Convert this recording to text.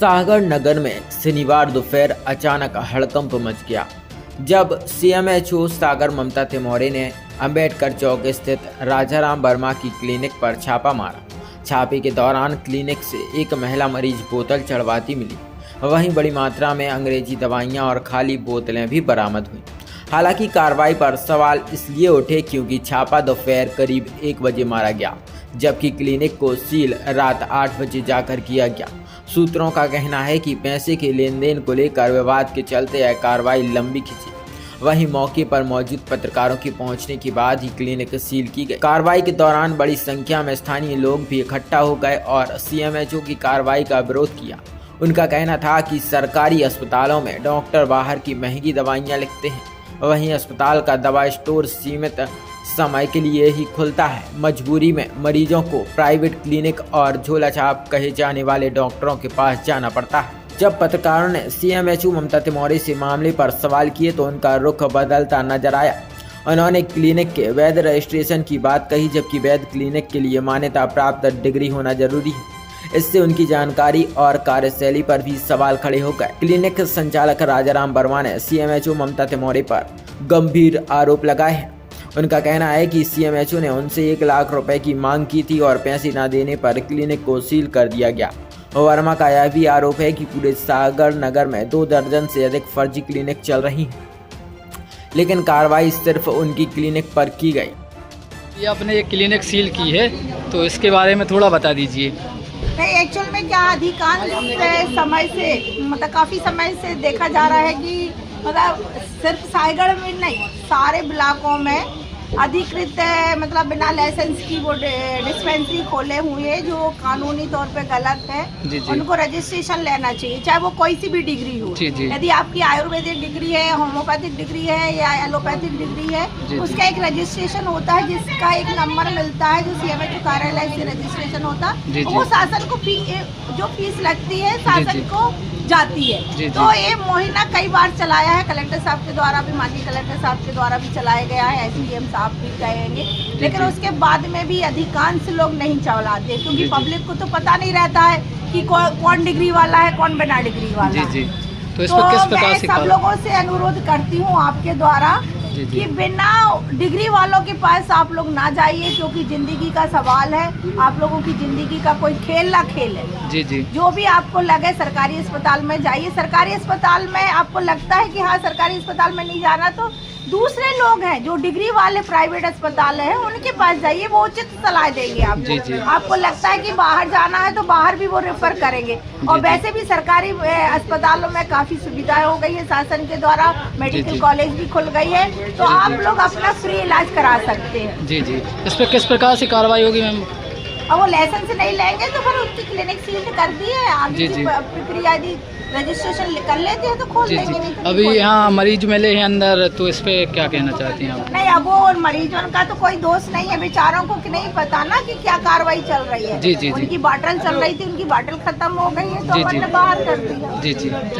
सागर नगर में शनिवार दोपहर अचानक हड़कंप मच गया जब सीएमएचओ सागर ममता तिमोरे ने अंबेडकर चौक स्थित राजाराम वर्मा की क्लिनिक पर छापा मारा। छापे के दौरान क्लिनिक से एक महिला मरीज बोतल चढ़वाती मिली। वहीं बड़ी मात्रा में अंग्रेजी दवाइयां और खाली बोतलें भी बरामद हुई। हालांकि कार्रवाई पर सवाल इसलिए उठे क्योंकि छापा दोपहर करीब 1 बजे मारा गया, जबकि क्लिनिक को सील रात 8 बजे जाकर किया गया। सूत्रों का कहना है कि पैसे के लेन देन को लेकर विवाद के चलते यह कार्रवाई लंबी खिंची। वहीं मौके पर मौजूद पत्रकारों के पहुंचने के बाद ही क्लिनिक सील की गई। कार्रवाई के दौरान बड़ी संख्या में स्थानीय लोग भी इकट्ठा हो गए और सीएमएचओ की कार्रवाई का विरोध किया। उनका कहना था कि सरकारी अस्पतालों में डॉक्टर बाहर की महंगी दवाइयां लिखते हैं, वहीं अस्पताल का दवा स्टोर सीमित समय के लिए ही खुलता है। मजबूरी में मरीजों को प्राइवेट क्लिनिक और झोला छाप कहे जाने वाले डॉक्टरों के पास जाना पड़ता है। जब पत्रकारों ने सीएमएचओ ममता तिमोरे से मामले पर सवाल किए तो उनका रुख बदलता नजर आया। उन्होंने क्लिनिक के वैध रजिस्ट्रेशन की बात कही, जबकि वैध क्लिनिक के लिए मान्यता प्राप्त डिग्री होना जरूरी है। इससे उनकी जानकारी और कार्यशैली पर भी सवाल खड़े हो गए। क्लिनिक संचालक राजाराम वर्मा ने सीएमएचओ ममता तिमोरे पर गंभीर आरोप लगाए हैं। उनका कहना है कि सीएमएचओ ने उनसे 1 लाख रुपए की मांग की थी और पैसे न देने पर क्लिनिक को सील कर दिया गया। वर्मा का यह भी आरोप है कि पूरे सागर नगर में 2 दर्जन से अधिक फर्जी क्लिनिक चल रही हैं, लेकिन कार्रवाई सिर्फ उनकी क्लिनिक पर की गई। ये आपने एक क्लिनिक सील की है, तो इसके बारे में थोड़ा बता दीजिए। नहीं, एक्चुअल में क्या अधिकांश समय से काफ़ी समय से देखा जा रहा है कि सिर्फ सागर में नहीं, सारे ब्लॉकों में अधिकृत बिना लाइसेंस की वो डिस्पेंसरी खोले हुए हैं जो कानूनी तौर पे गलत है। उनको रजिस्ट्रेशन लेना चाहिए, चाहे वो कोई सी भी डिग्री हो। यदि आपकी आयुर्वेदिक डिग्री है, होम्योपैथिक डिग्री है या एलोपैथिक डिग्री है, उसका एक रजिस्ट्रेशन होता है जिसका एक नंबर मिलता है जो सीएमएचओ कार्यालय से रजिस्ट्रेशन होता है। वो शासन को जो फीस लगती है शासन को जाती है। तो ये मुहिम कई बार चलाया है, कलेक्टर साहब के द्वारा भी, माननीय कलेक्टर साहब के द्वारा भी चलाया गया है, एसडीएम साहब भी कहेंगे, लेकिन उसके बाद में भी अधिकांश लोग नहीं चलाते क्योंकि पब्लिक को तो पता नहीं रहता है कि कौन डिग्री वाला है, कौन बिना डिग्री वाला है। तो मैं सब लोगों से अनुरोध करती हूँ आपके द्वारा कि बिना डिग्री वालों के पास आप लोग ना जाइए, क्योंकि जिंदगी का सवाल है। आप लोगों की जिंदगी का कोई खेल ना खेले। जो भी आपको लगे सरकारी अस्पताल में जाइए। सरकारी अस्पताल में आपको लगता है कि हाँ सरकारी अस्पताल में नहीं जाना, तो दूसरे लोग हैं जो डिग्री वाले प्राइवेट अस्पताल है उनके पास जाइए, वो उचित सलाह देंगे आपको। आपको लगता है कि बाहर जाना है तो बाहर भी वो रेफर करेंगे। और वैसे भी सरकारी अस्पतालों में काफी सुविधाएं हो गई है शासन के द्वारा, मेडिकल कॉलेज भी खुल गई है, तो आप लोग अपना फ्री इलाज करा सकते हैं। इस पर किस प्रकार से कार्रवाई होगी मैम? और वो लाइसेंस नहीं लेंगे तो फिर उसकी क्लिनिक सील कर दी है। आगे की प्रक्रिया यदि रजिस्ट्रेशन कर लेते हैं तो खोल देंगे। नहीं तो अभी यहाँ मरीज मिले हैं अंदर, तो इस पे क्या कहना चाहती हैं आप? नहीं, अब वो मरीजों का तो कोई दोष नहीं है, बेचारों को नहीं पता ना कि क्या कार्रवाई चल रही है। उनकी बॉटल चल रही थी, उनकी बॉटल खत्म हो गई है तो हमने बाहर कर दिया।